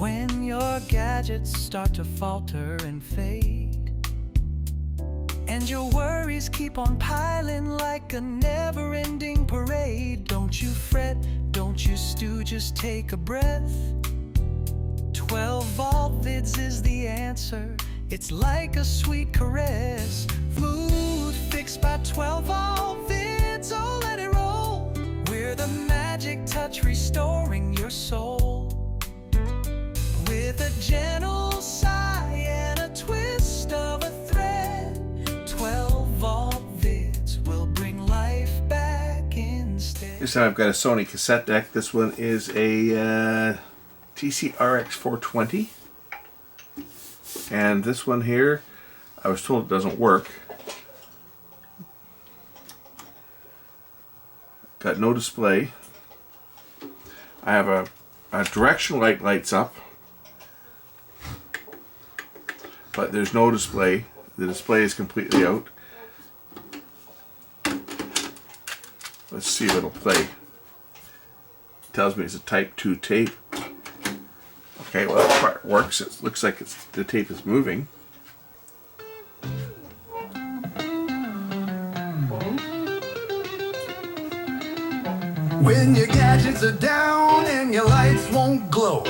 When your gadgets start to falter and fade, and your worries keep on piling like a never-ending parade, don't you fret, don't you stew, just take a breath. 12-volt vids is the answer. It's like a sweet caress. Mood fixed by 12-volt vids, oh let it roll. We're the magic touch restoring your soul. With a gentle sigh and a twist of a thread, 12-volt vids will bring life back instead. This time I've got a Sony cassette deck. This one is a TCRX420. And this one here, I was told it doesn't work. Got no display. I have a direction light lights up, but there's no display. The display is completely out. Let's see if it'll play. It tells me it's a Type 2 tape. Okay, well that part works. It looks like the tape is moving. When your gadgets are down and your lights won't glow,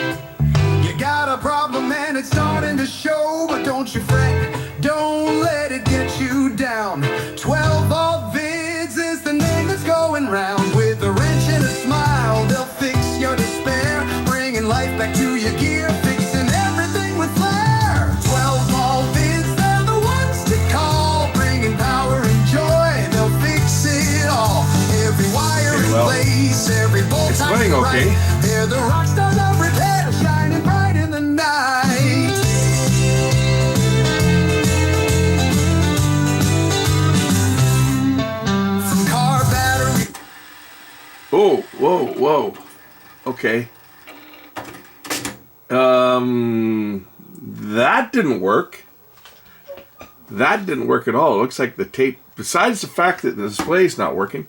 you got a problem and it's starting to show. But don't you fret, don't let it get you down. 12-volt vids is the name that's going round. With a wrench and a smile, they'll fix your despair, bringing life back to your gear, fixing everything with flair. 12-volt vids, they're the ones to call, bringing power and joy, they'll fix it all. Every wire in place, every bolt it's running okay. Right. They're the rock stars of repair, shining bright in the night. From car battery. Oh, whoa, whoa. Okay. That didn't work. That didn't work at all. It looks like the tape, besides the fact that the display is not working,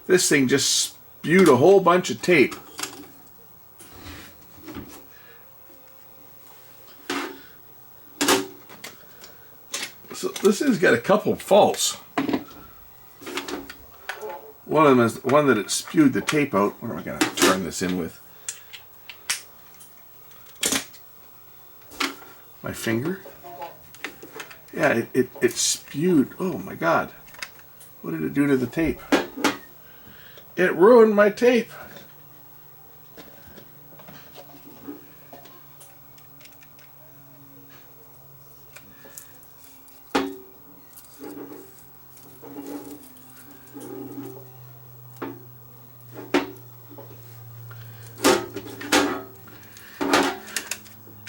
this thing just spewed a whole bunch of tape. So this has got a couple of faults. One of them is the one that it spewed the tape out. What am I going to turn this in with? My finger? Yeah, it spewed. Oh my God. What did it do to the tape? It ruined my tape.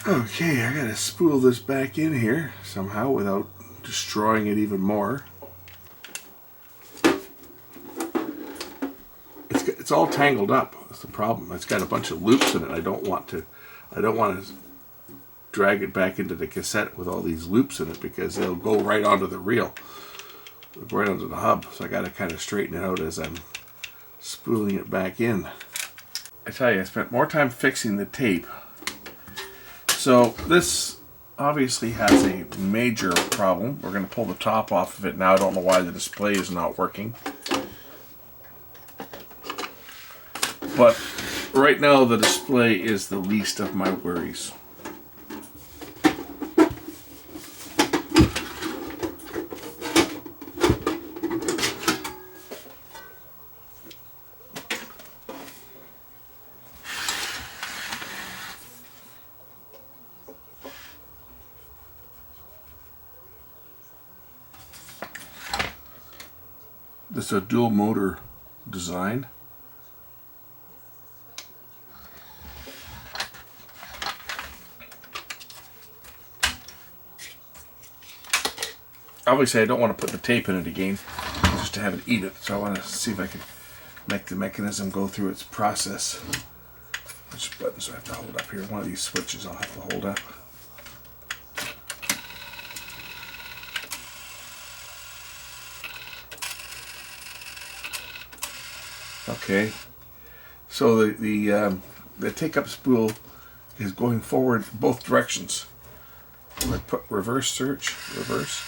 Okay, I gotta spool this back in here somehow without destroying it even more. It's all tangled up. That's the problem. It's got a bunch of loops in it. I don't want to drag it back into the cassette with all these loops in it, because they'll go right onto the reel, right onto the hub. So I got to kind of straighten it out as I'm spooling it back in. I tell you, I spent more time fixing the tape. So this obviously has a major problem. We're going to pull the top off of it now. I don't know why the display is not working. But right now the display is the least of my worries. This is a dual motor design. Obviously I don't want to put the tape in it again, just to have it eat it, so I want to see if I can make the mechanism go through its process. Which buttons do I have to hold up here? One of these switches I'll have to hold up. Okay, so the take-up spool is going forward both directions. I'm going to put reverse search, reverse.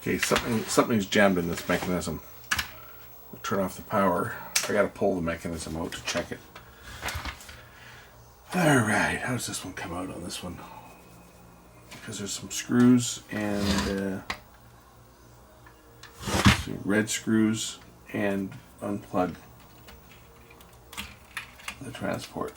Okay, something's jammed in this mechanism. I'll turn off the power. I gotta pull the mechanism out to check it. Alright, how does this one come out on this one? Because there's some screws and red screws, and unplug the transport.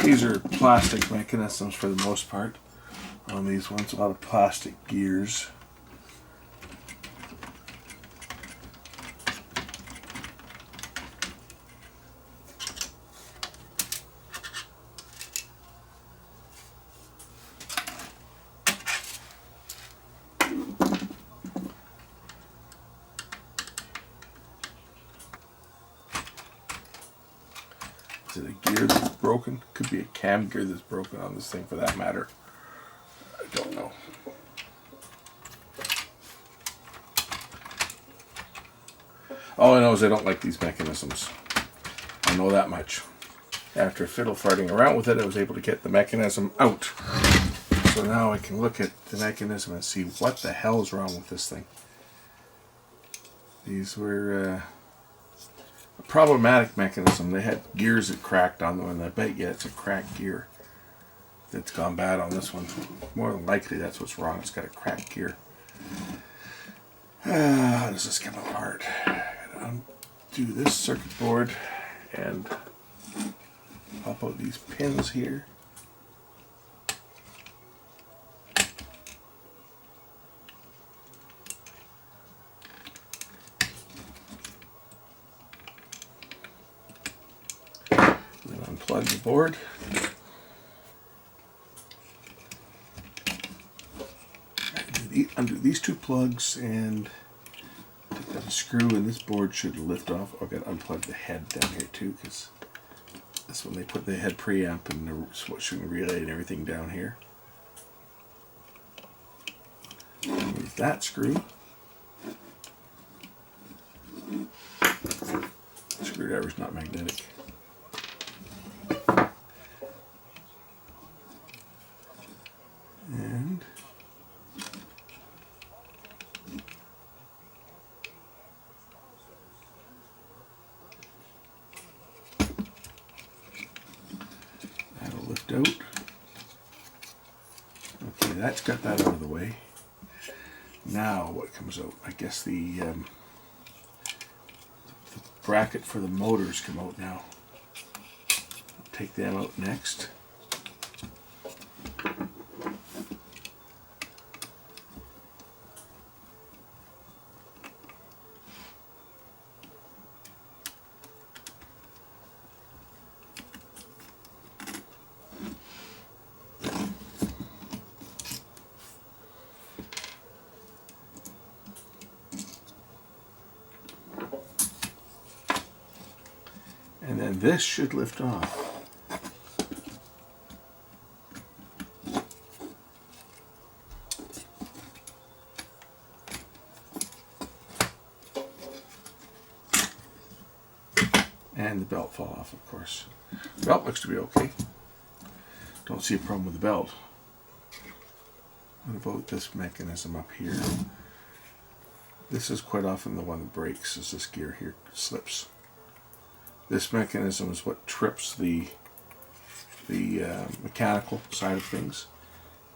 These are plastic mechanisms for the most part. On these ones, a lot of plastic gears. Is it a gear that's broken? Could be a cam gear that's broken on this thing for that matter. I don't know. All I know is I don't like these mechanisms. I know that much. After fiddle farting around with it, I was able to get the mechanism out. So now I can look at the mechanism and see what the hell is wrong with this thing. These were a problematic mechanism. They had gears that cracked on them, and I bet you it's a cracked gear that's gone bad on this one. More than likely that's what's wrong. It's got a cracked gear. How does this come apart? I gotta undo this circuit board and pop out these pins here. Unplug the board. Undo these two plugs and take that screw, and this board should lift off. I've got to unplug the head down here too, because that's when they put the head preamp and the switching relay and everything down here. Remove that screw. The screwdriver's not magnetic. And that'll lift out. Okay, that's got that out of the way. Now what comes out? I guess the bracket for the motors come out now. I'll take them out next. And then this should lift off. And the belt fall off, of course. The belt looks to be okay. Don't see a problem with the belt. What about this mechanism up here? This is quite often the one that breaks, as this gear here slips. This mechanism is what trips the mechanical side of things,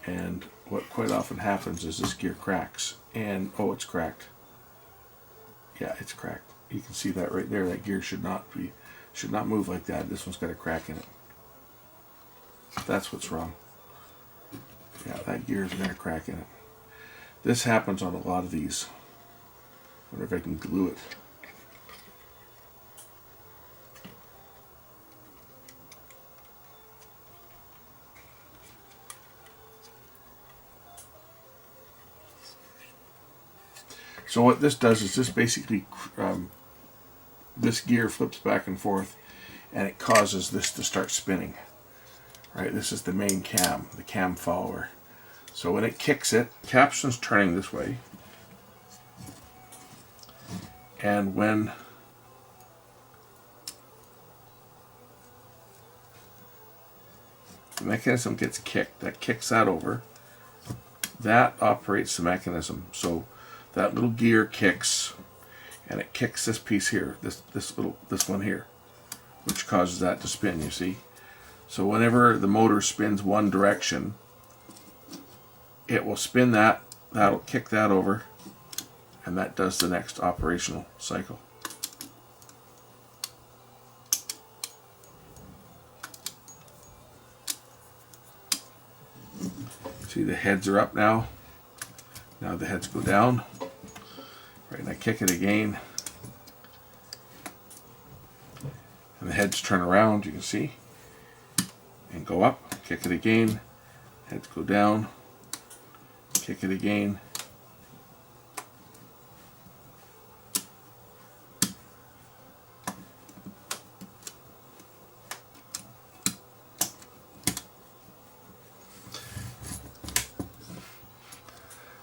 and what quite often happens is this gear cracks, and oh, it's cracked. Yeah, it's cracked. You can see that right there. That gear should not move like that. This one's got a crack in it. That's what's wrong. Yeah, that gear's got a crack in it. This happens on a lot of these. I wonder if I can glue it. So what this does is this basically, this gear flips back and forth, and it causes this to start spinning. Right, this is the main cam, the cam follower. So when it kicks it, capston's turning this way, and when the mechanism gets kicked, that kicks that over, that operates the mechanism. So that little gear kicks, and it kicks this piece here, this one here, which causes that to spin, you see. So whenever the motor spins one direction, it will spin that, that'll kick that over, and that does the next operational cycle. See, the heads are up now. Now the heads go down. Right, and I kick it again. And the heads turn around, you can see. And go up, kick it again. Heads go down. Kick it again.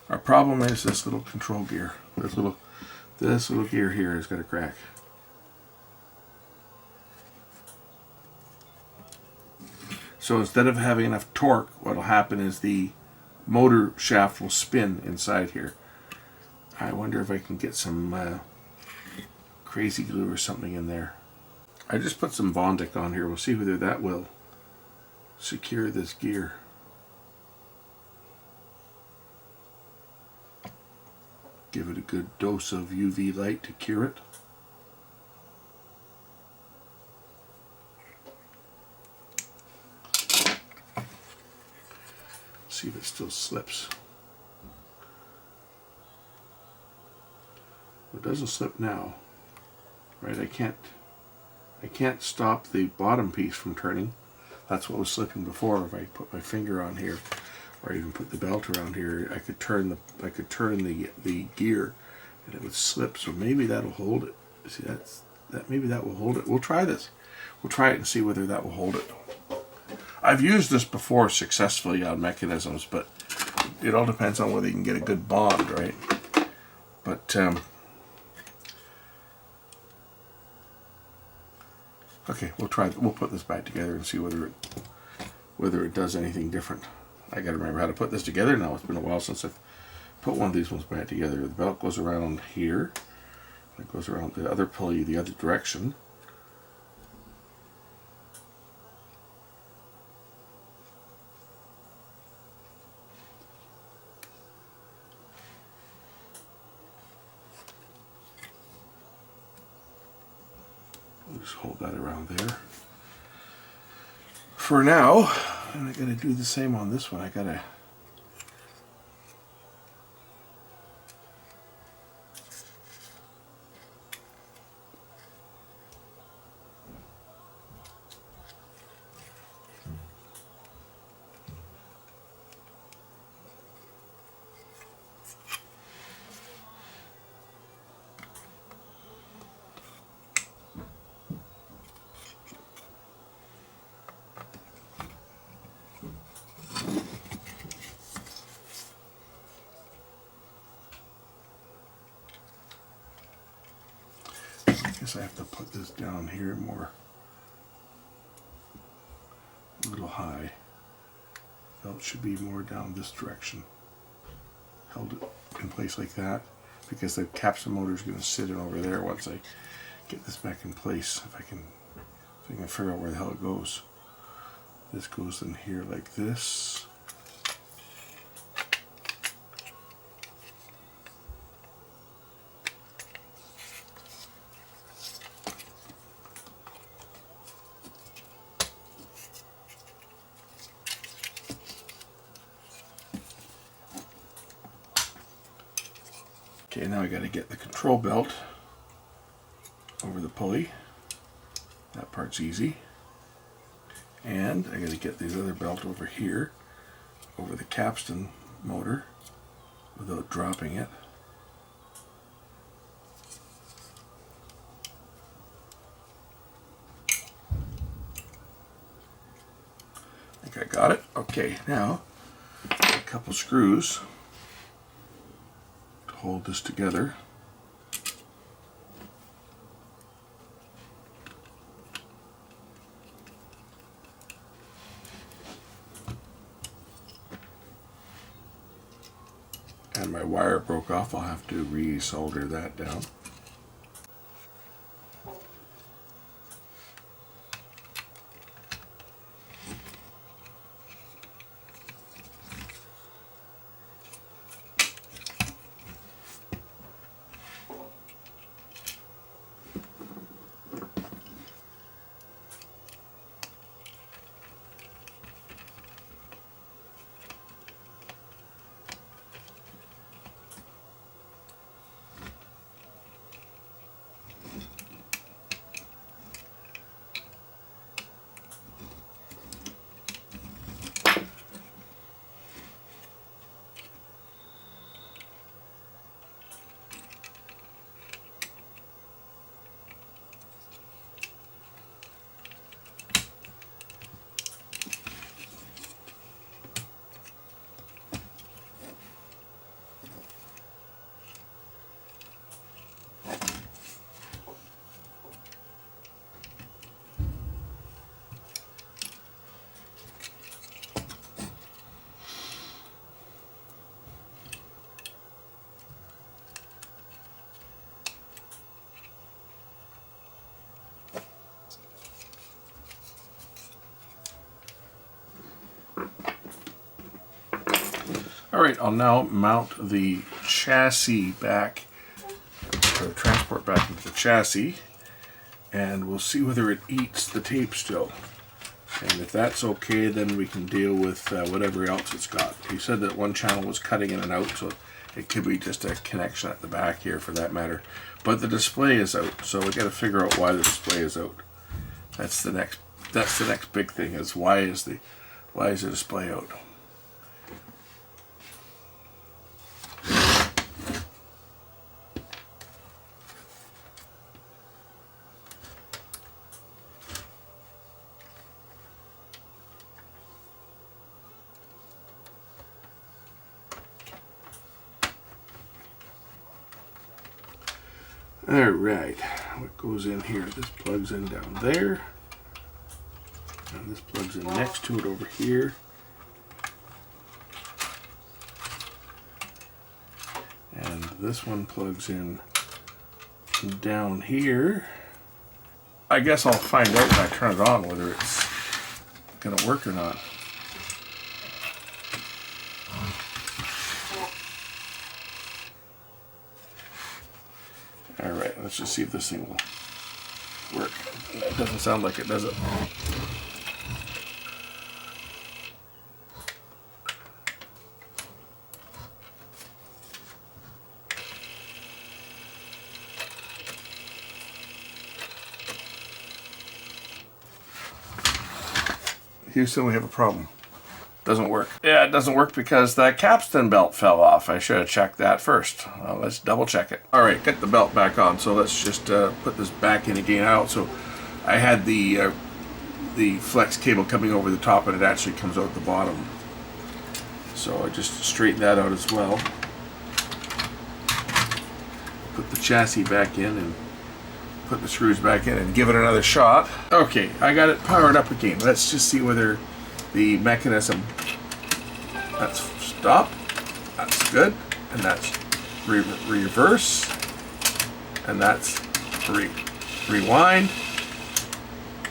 Our problem is this little control gear. This little gear here has got a crack. So instead of having enough torque, what will happen is the motor shaft will spin inside here. I wonder if I can get some crazy glue or something in there. I just put some Bondic on here. We'll see whether that will secure this gear. Give it a good dose of UV light to cure it. See if it still slips. It doesn't slip now, right? I can't stop the bottom piece from turning. That's what was slipping before. If I put my finger on here, or even put the belt around here, I could turn the gear, and it would slip. So maybe that'll hold it. See, maybe that will hold it. We'll try this. We'll try it and see whether that will hold it. I've used this before successfully on mechanisms, but it all depends on whether you can get a good bond, right? But okay, we'll try. We'll put this back together and see whether it does anything different. I got to remember how to put this together now. It's been a while since I've put one of these ones back together. The belt goes around here. It goes around the other pulley the other direction. Just hold that around there for now. And I gotta do the same on this one. I gotta I have to put this down here more, a little high. Belt should be more down this direction. Held it in place like that because the capstan motor is going to sit in over there once I get this back in place. If I can figure out where the hell it goes. This goes in here like this. Okay, now I got to get the control belt over the pulley. That part's easy. And I got to get this other belt over here, over the capstan motor, without dropping it. I think I got it. Okay, now a couple screws hold this together. And my wire broke off. I'll have to re-solder that down. Alright, I'll now mount the chassis back, or the transport back into the chassis, and we'll see whether it eats the tape still. And if that's okay, then we can deal with whatever else it's got. He said that one channel was cutting in and out, so it could be just a connection at the back here for that matter. But the display is out, so we got to figure out why the display is out. That's the next big thing, is why is the display out? Alright, what goes in here? This plugs in down there. And this plugs in next to it over here. And this one plugs in down here. I guess I'll find out when I turn it on whether it's going to work or not. Alright, let's just see if this thing will work. It doesn't sound like it, does it? Houston, we have a problem. Doesn't work. Yeah, it doesn't work because the capstan belt fell off. I should have checked that first. Well, let's double check it. All right, get the belt back on. So let's just put this back in again out. So I had the flex cable coming over the top, and it actually comes out the bottom. So I just straighten that out as well. Put the chassis back in and put the screws back in and give it another shot. Okay, I got it powered up again. Let's just see whether the mechanism, that's stop, that's good, and that's reverse, and that's rewind,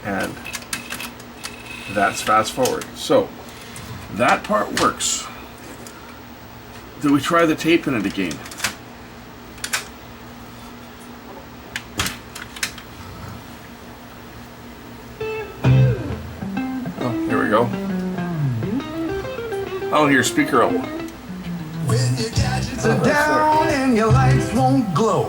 and that's fast forward. So that part works. Do we try the tape in it again? Go. I don't hear speaker out. When your gadgets are down and your lights won't glow,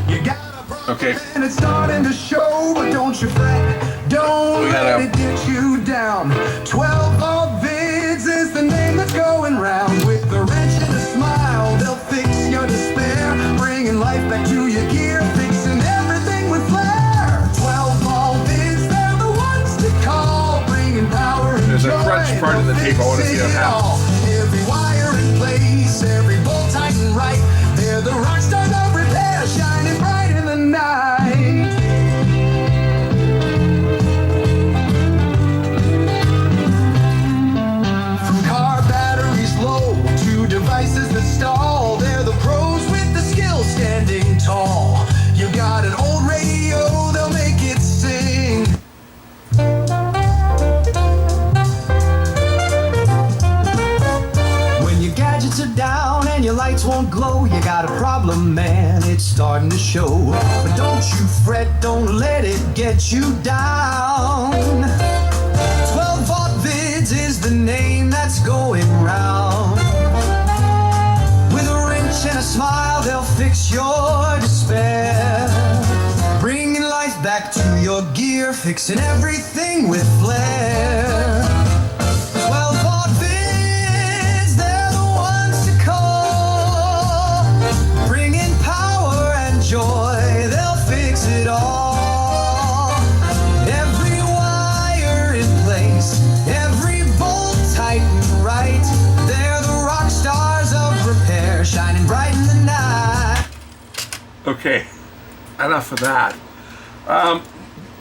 you got a problem and it's starting to show, but don't you fret, don't let it get you down. 12 volt vids is the name that's going round. With the wrench and a smile, they'll fix your despair, bringing life back to your gear, fixing everything with flair. 12 volt vids, they're the ones to call, bringing power. There's a crunch part of the tape. I want to see it happen. Every wire in place, every bolt tight and right. They're the rock stars of repair, shining bright in the night. From car batteries low to devices that stall, they're the pros with the skill standing tall. You got an old radio, they'll make it sing. Are down and your lights won't glow, you got a problem, man, it's starting to show. But don't you fret, don't let it get you down. 12 volt vids is the name that's going round. With a wrench and a smile, they'll fix your despair, bringing life back to your gear, fixing everything with flair. 12 volt vids, they're the ones to call, bringing power and joy, they'll fix it all. Every wire in place, every bolt tight and right, they're the rock stars of repair, shining bright in the night. Okay, enough of that.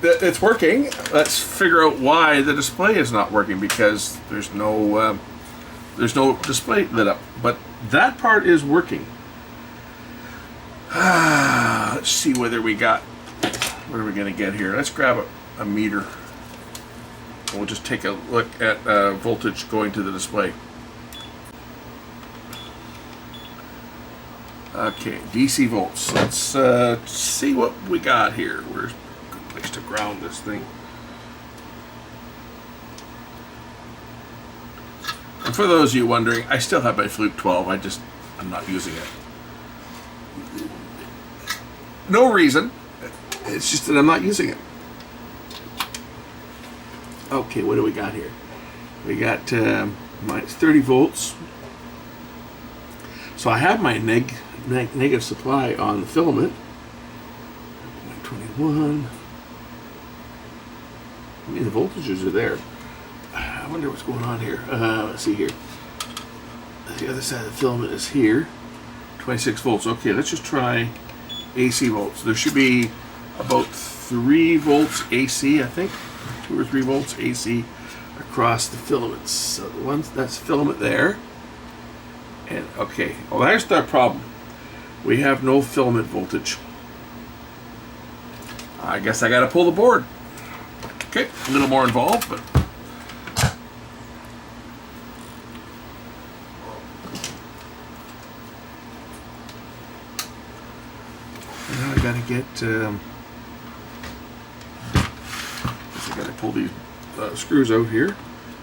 It's working. Let's figure out why the display is not working, because there's no display lit up. But that part is working. Let's see whether we got. What are we going to get here? Let's grab a meter. We'll just take a look at voltage going to the display. Okay, DC volts. Let's see what we got here. Where's a good place to ground this thing? And for those of you wondering, I still have my Fluke 12. I'm not using it. No reason. It's just that I'm not using it. Okay, what do we got here? We got minus 30 volts. So I have my negative supply on the filament. 21. I mean, the voltages are there. I wonder what's going on here. Let's see here. The other side of the filament is here. 26 volts. Okay, let's just try AC volts. There should be about 3 volts AC, I think. 2 or 3 volts AC across the filaments. So the ones, that's filament there. And okay, well, there's the problem. We have no filament voltage. I guess I gotta pull the board. Okay, a little more involved, but now I gotta get pull these screws out here.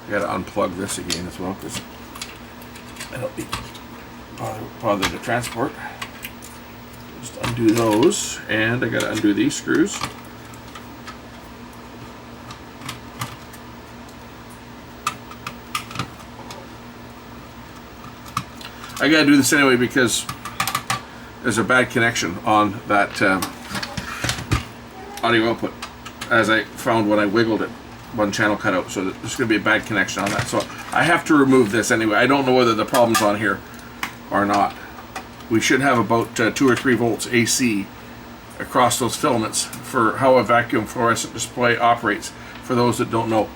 I gotta unplug this again as well because I don't need bother to transport. Just undo those, and I gotta undo these screws. I gotta do this anyway because there's a bad connection on that audio output, as I found when I wiggled it. One channel cut out, so there's going to be a bad connection on that. So I have to remove this anyway. I don't know whether the problem's on here or not. We should have about 2 or 3 volts AC across those filaments for how a vacuum fluorescent display operates. For those that don't know,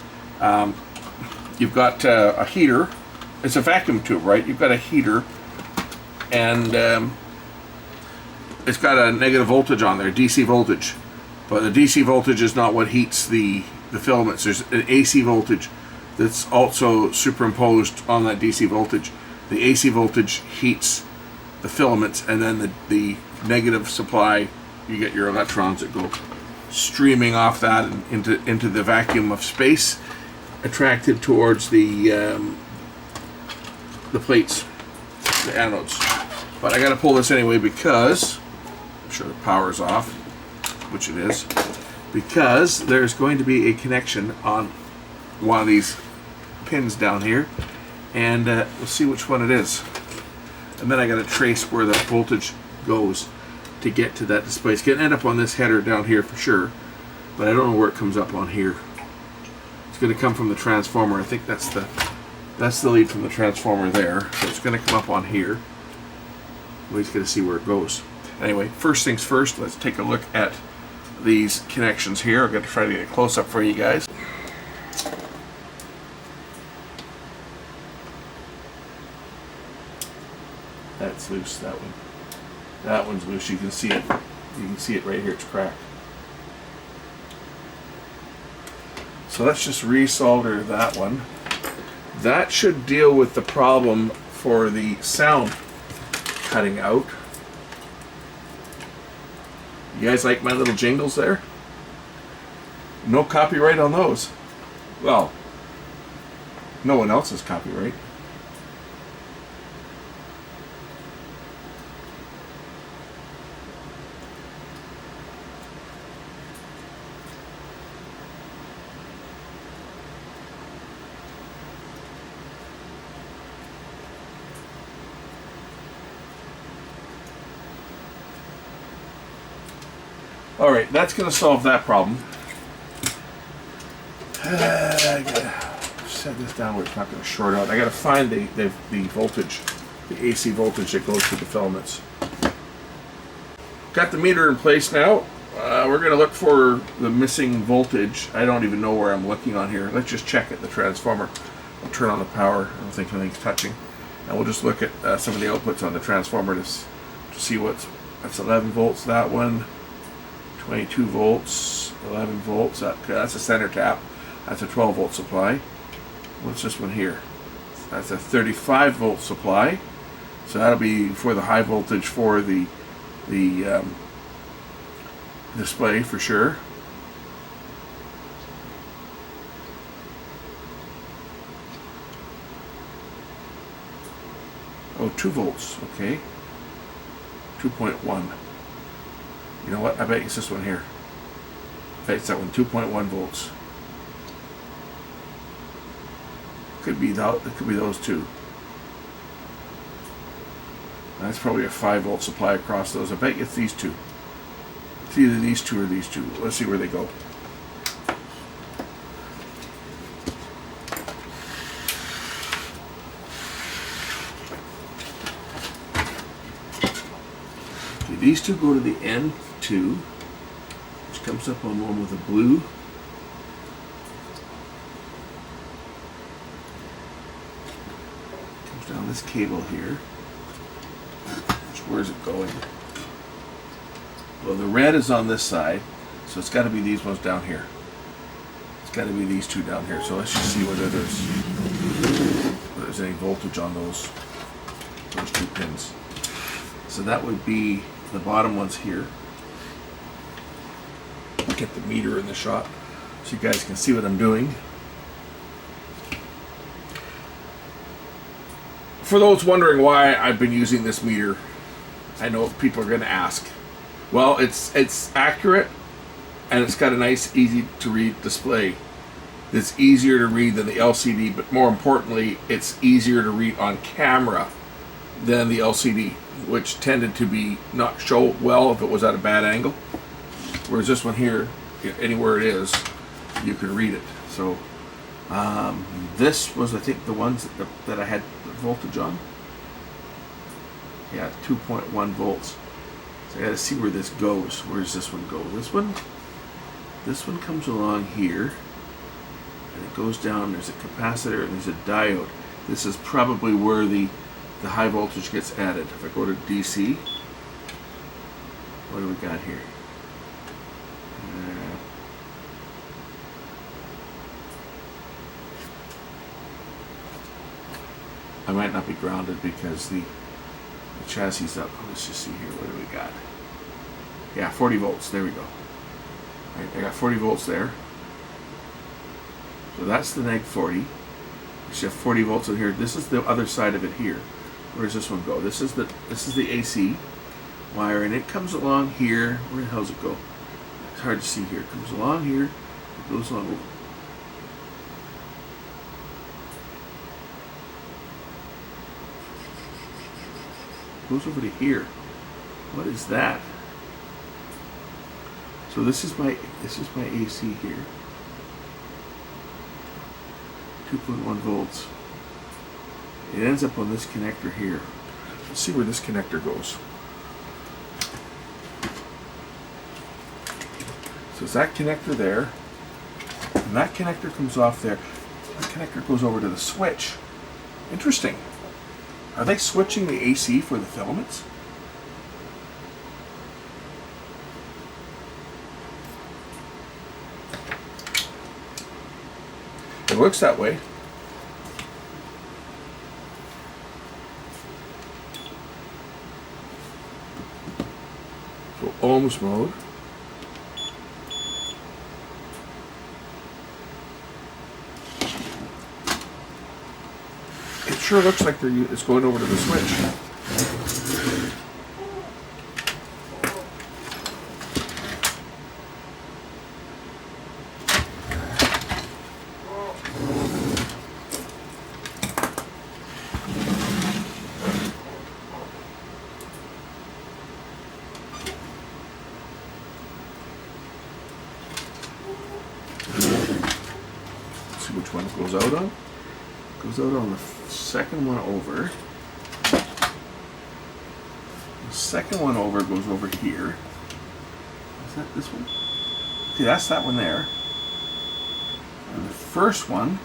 you've got a heater. It's a vacuum tube, right? You've got a heater, and it's got a negative voltage on there, DC voltage. But the DC voltage is not what heats the filaments. There's an AC voltage that's also superimposed on that DC voltage. The AC voltage heats the filaments, and then the negative supply, you get your electrons that go streaming off that and into the vacuum of space, attracted towards the plates, the anodes. But I got to pull this anyway because I'm sure the power's off, which it is, because there's going to be a connection on one of these pins down here, and we'll see which one it is. And then I got to trace where the voltage goes to get to that display. It's going to end up on this header down here for sure, but I don't know where it comes up on here. It's going to come from the transformer. I think that's the lead from the transformer there. So it's going to come up on here. We're just going to see where it goes. Anyway, first things first, let's take a look at these connections here. I'm going to try to get a close-up for you guys. That's loose, that one. That one's loose. You can see it. You can see it right here. It's cracked. So let's just resolder that one. That should deal with the problem for the sound cutting out. You guys like my little jingles there? No copyright on those. Well, no one else's copyright. Alright, that's going to solve that problem. I gotta set this down where it's not going to short out. I got to find the voltage, the AC voltage that goes to the filaments. Got the meter in place now. We're going to look for the missing voltage. I don't even know where I'm looking on here. Let's just check at the transformer. I'll turn on the power. I don't think anything's touching. And we'll just look at some of the outputs on the transformer to see that's 11 volts, that one. 22 volts, 11 volts, that's a center tap. That's a 12 volt supply. What's this one here? That's a 35 volt supply. So that'll be for the high voltage for the display for sure. Oh, 2 volts, okay. 2.1. You know what? I bet it's this one here. I bet it's that one, 2.1 volts. Could be that. It could be those two. That's probably a 5 volt supply across those. I bet it's these two. It's either these two or these two. Let's see where they go. Okay, these two go to the N2, which comes up on one with a blue. Comes down this cable here. Where's it going? Well, the red is on this side, so it's got to be these ones down here. It's got to be these two down here. So let's just see whether there's any voltage on those two pins. So that would be the bottom ones here. Get the meter in the shot. so you guys can see what I'm doing. For those wondering why I've been using this meter, I know people are going to ask. Well, it's accurate, and it's got a nice, easy to read display. It's easier to read than the LCD, but more importantly, it's easier to read on camera than the LCD, which tended to be not show well if it was at a bad angle. Whereas this one here, anywhere it is, you can read it. So this was, I think, the ones that I had the voltage on. Yeah, 2.1 volts. So I got to see where this goes. Where does this one go? This one comes along here, and it goes down. There's a capacitor and there's a diode. This is probably where the high voltage gets added. If I go to DC, what do we got here? I might not be grounded because the chassis is up. Let's just see here. What do we got? Yeah, 40 volts. There we go. Right, I got 40 volts there. So that's the neg 40. You should have 40 volts in here. This is the other side of it here. Where does this one go? This is the AC wire, and it comes along here. Where the hell does it go? It's hard to see here. It comes along here. It goes along. Goes over to here. What is that? So this is my AC here. 2.1 volts. It ends up on this connector here. Let's see where this connector goes. So it's that connector there, and that connector comes off there. That connector goes over to the switch. Interesting. Are they switching the AC for the filaments? It looks that way. So ohms mode. It sure looks like it's going over to the switch. Let's see which one it goes out on. It goes out on the second one over. The second one over goes over here. Is that this one? Okay, that's that one there. And the first one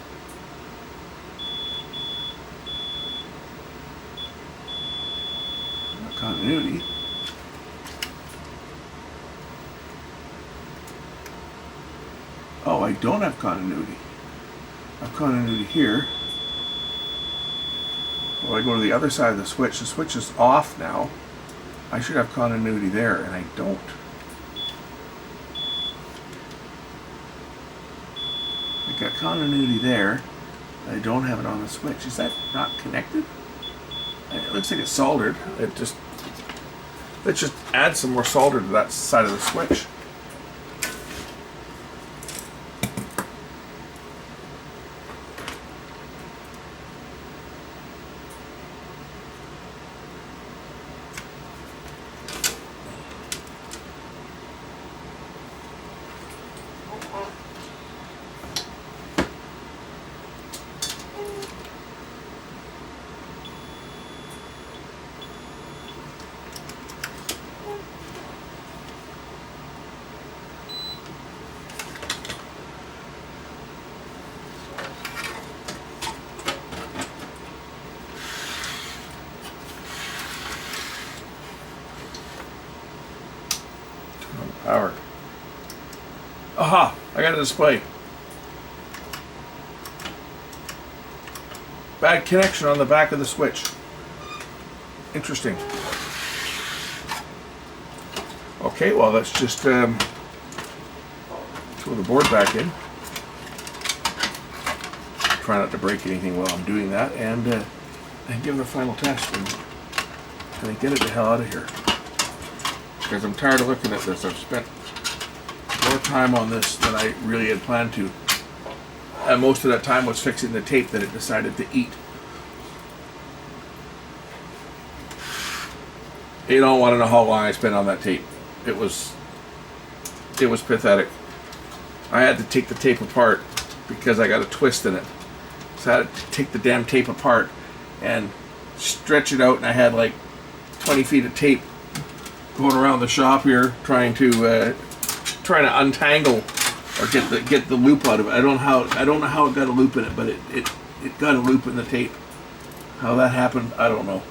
continuity. Oh, I don't have continuity. I have continuity here. Well, I go to the other side of the switch. The switch is off now. I should have continuity there, and I don't. I got continuity there, and I don't have it on the switch. Is that not connected? It looks like it's soldered. Let's just add some more solder to that side of the switch. Power. Aha! I got a display. Bad connection on the back of the switch. Interesting. Okay, well let's just throw the board back in. try not to break anything while I'm doing that, and give it a final test and get it the hell out of here. Because I'm tired of looking at this. I've spent more time on this than I really had planned to. And most of that time was fixing the tape that it decided to eat. You don't want to know how long I spent on that tape. It was pathetic. I had to take the tape apart because I got a twist in it. So I had to take the damn tape apart and stretch it out, and I had like 20 feet of tape going around the shop here trying to untangle or get the loop out of it. I don't know how it got a loop in it, but it got a loop in the tape. How that happened, I don't know.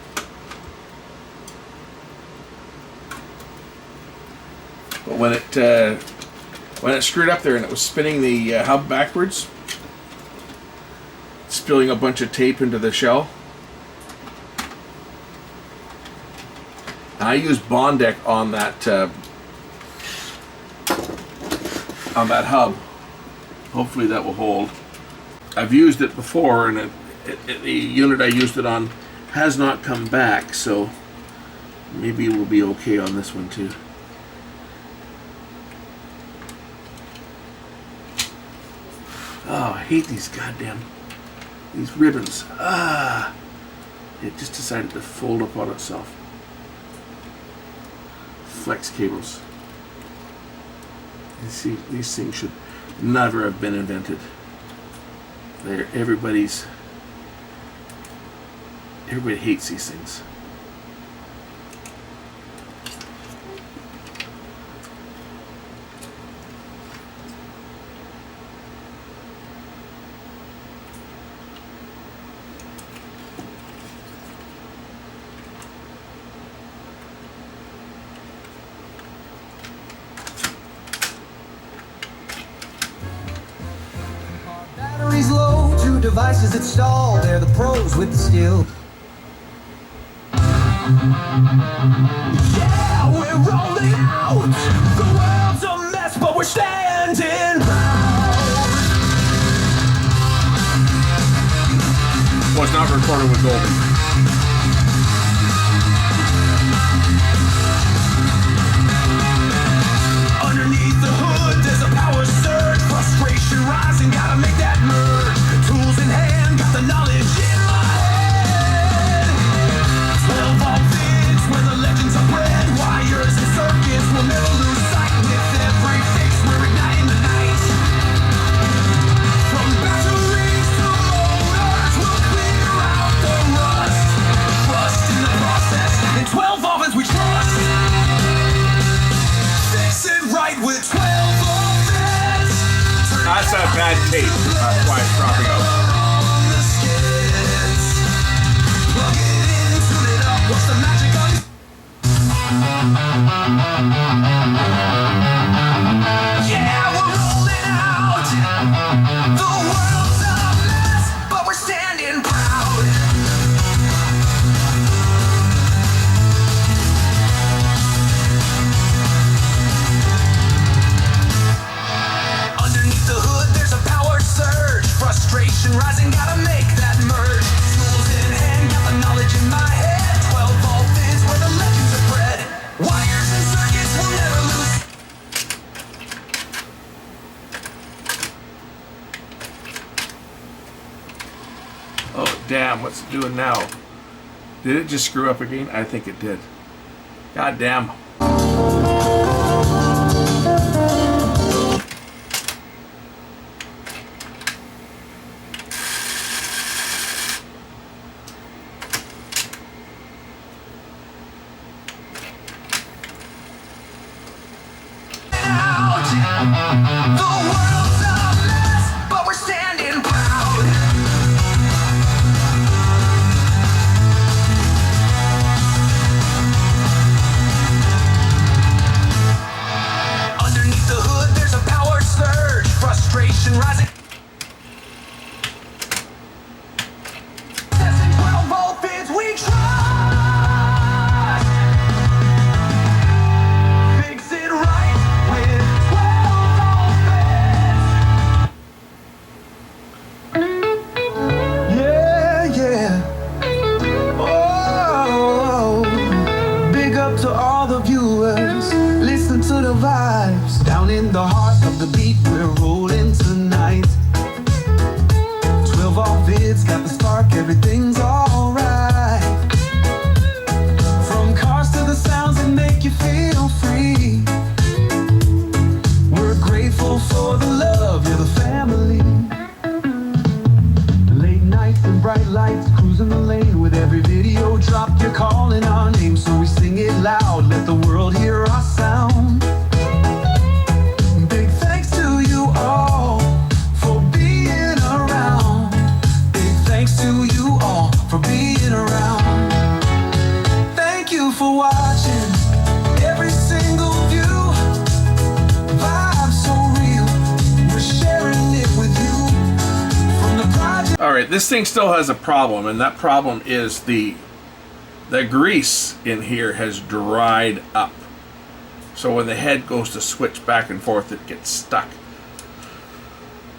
But when it screwed up there and it was spinning the hub backwards, spilling a bunch of tape into the shell. And I used Bondec on that hub. Hopefully that will hold. I've used it before, and the unit I used it on has not come back, so maybe we'll be okay on this one too. Oh, I hate these ribbons. It just decided to fold up on itself. Flex cables. You see, these things should never have been invented. Everybody hates these things. Batteries low, 2 devices installed. They're the pros with the skill. Yeah, we're rolling out. The world's a mess, but we're standing proud. Was not recorded with Dolby. Underneath the hood, there's a power surge. Frustration rising, gotta make that merge. Tools in hand, got the knowledge in my head. 12 all bids, where the legends are bred. Wires and circuits will never lose sight. With every fix, we're igniting the night. From batteries to motors, we'll clear out the rust. Rust in the process, in 12 ovens we trust. Fix it right with 12 ovens. That's a bad tape. That's why it's dropping out. On the skids. Plug it in, tune it up. What's the magic on? Yeah, we're rolling out. The world's a mess, but we're standing proud. Underneath the hood, there's a power surge. Frustration rising, gotta make that merge. Tools in hand, got the knowledge in my head. 12 volt is where the legends are bred. Wires and circuits will never lose. Oh, damn, what's it doing now? Did it just screw up again? I think it did. God damn. The world's a mess, but we're standing proud. Underneath the hood, there's a power surge. Frustration rising. Testing 12 volt bids, we try. Fix it right with 12 volt bids. up to all the viewers. Listen to the vibes. Down in the heart of the beat, we're rolling tonight. 12 all vids got the spark, everything's alright. From cars to the sounds that make you feel free. We're grateful for the love, you're the family. Late nights and bright lights, cruising the lane. With every video drop, you're calling our name. So we sing it loud, let the world hear our sound. Big thanks to you all for being around. Big thanks to you all for being around. Thank you for watching every single view. Vibe so real, we're sharing it with you. From the project. All right, this thing still has a problem, and that problem is the grease in here has dried up. So when the head goes to switch back and forth, it gets stuck.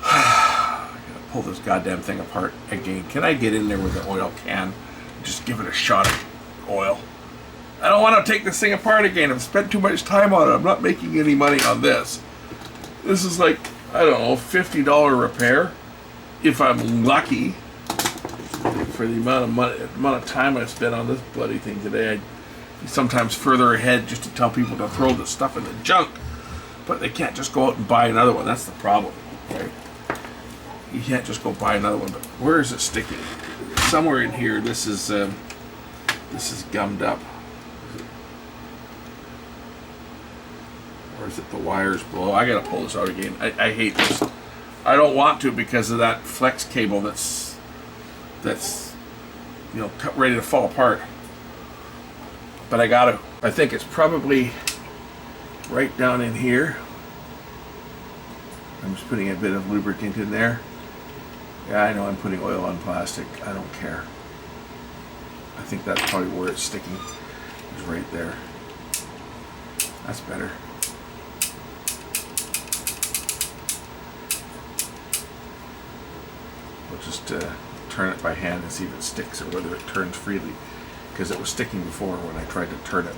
I gotta pull this goddamn thing apart again. Can I get in there with the oil can? Just give it a shot of oil. I don't want to take this thing apart again. I've spent too much time on it. I'm not making any money on this. This is like, I don't know, $50 repair. If I'm lucky, for the amount of time I've spent on this bloody thing today. I'd be sometimes further ahead just to tell people to throw the stuff in the junk, but they can't just go out and buy another one. That's the problem, right? You can't just go buy another one. But where is it sticking? Somewhere in here. This is gummed up. Or is it the wires below? I gotta pull this out again. I hate this. I don't want to because of that flex cable that's you know, ready to fall apart. But I gotta. I think it's probably right down in here. I'm just putting a bit of lubricant in there. Yeah, I know I'm putting oil on plastic. I don't care. I think that's probably where it's sticking. It's right there. That's better. We'll just turn it by hand and see if it sticks or whether it turns freely, because it was sticking before when I tried to turn it.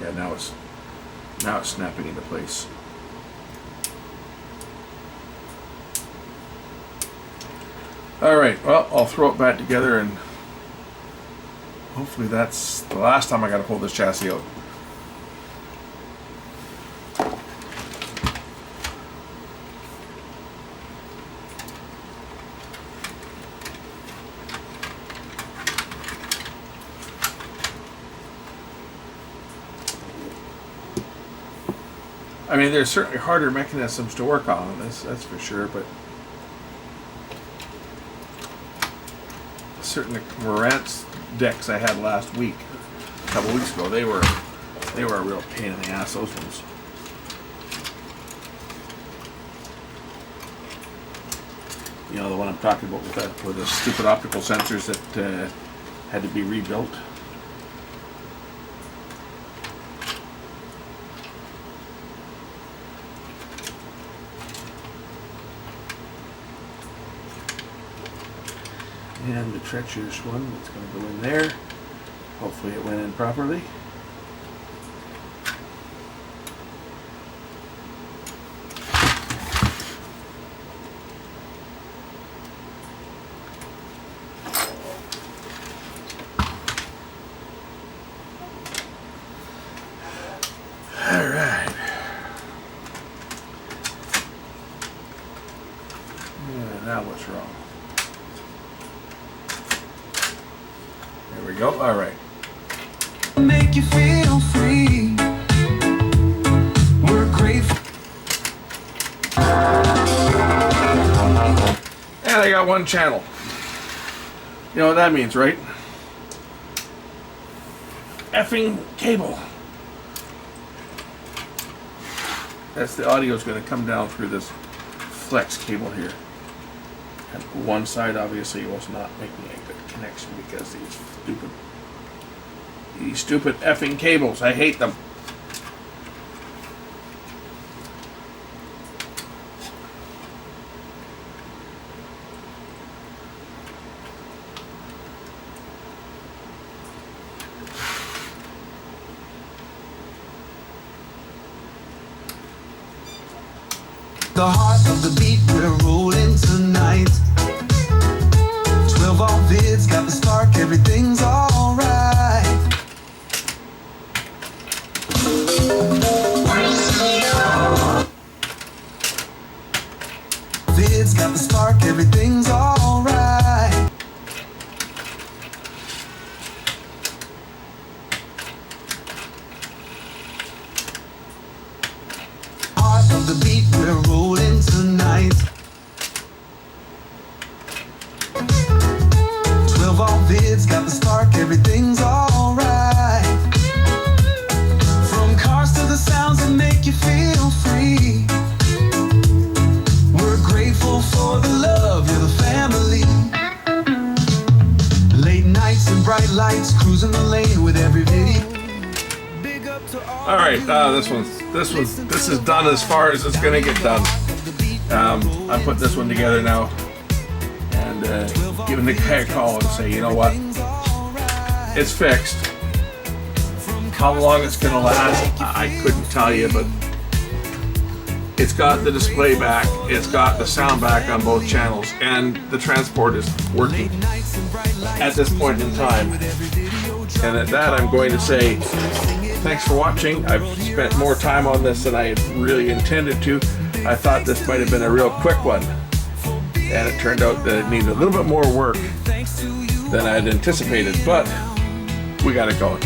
Yeah, now it's snapping into place. All right, well, I'll throw it back together, and hopefully that's the last time I got to pull this chassis out. I mean, there's certainly harder mechanisms to work on this, that's for sure, but certainly Marantz decks I had last week, a couple weeks ago, they were a real pain in the ass, those ones. You know, the one I'm talking about with the stupid optical sensors that had to be rebuilt. And the treacherous one that's going to go in there. Hopefully it went in properly. All right. Yeah, now what's wrong? There we go. All right. Make you feel free. We're grateful. And I got one channel. You know what that means, right? Effing cable. That's the audio is going to come down through this flex cable here. And one side obviously was not making a good connection because these stupid effing cables. I hate them. The heart of the beat, we're rolling tonight. 12 all vids, got the spark, everything's alright. Vids, got the spark, everything's alright. Heart of the beat, we're rolling tonight. 12 all vids, got the spark, everything's alright. From cars to the sounds that make you feel free. We're grateful for the love, you're the family. Late nights and bright lights, cruising the lane with every video. All right, this is done as far as it's gonna get done. I put this one together now, and giving the guy a call and say, you know what, it's fixed. How long it's gonna last, I couldn't tell you, but it's got the display back, it's got the sound back on both channels, and the transport is working at this point in time. And at that, I'm going to say thanks for watching. I've spent more time on this than I really intended to. I thought this might have been a real quick one, and it turned out that it needed a little bit more work than I'd anticipated, but we got it going.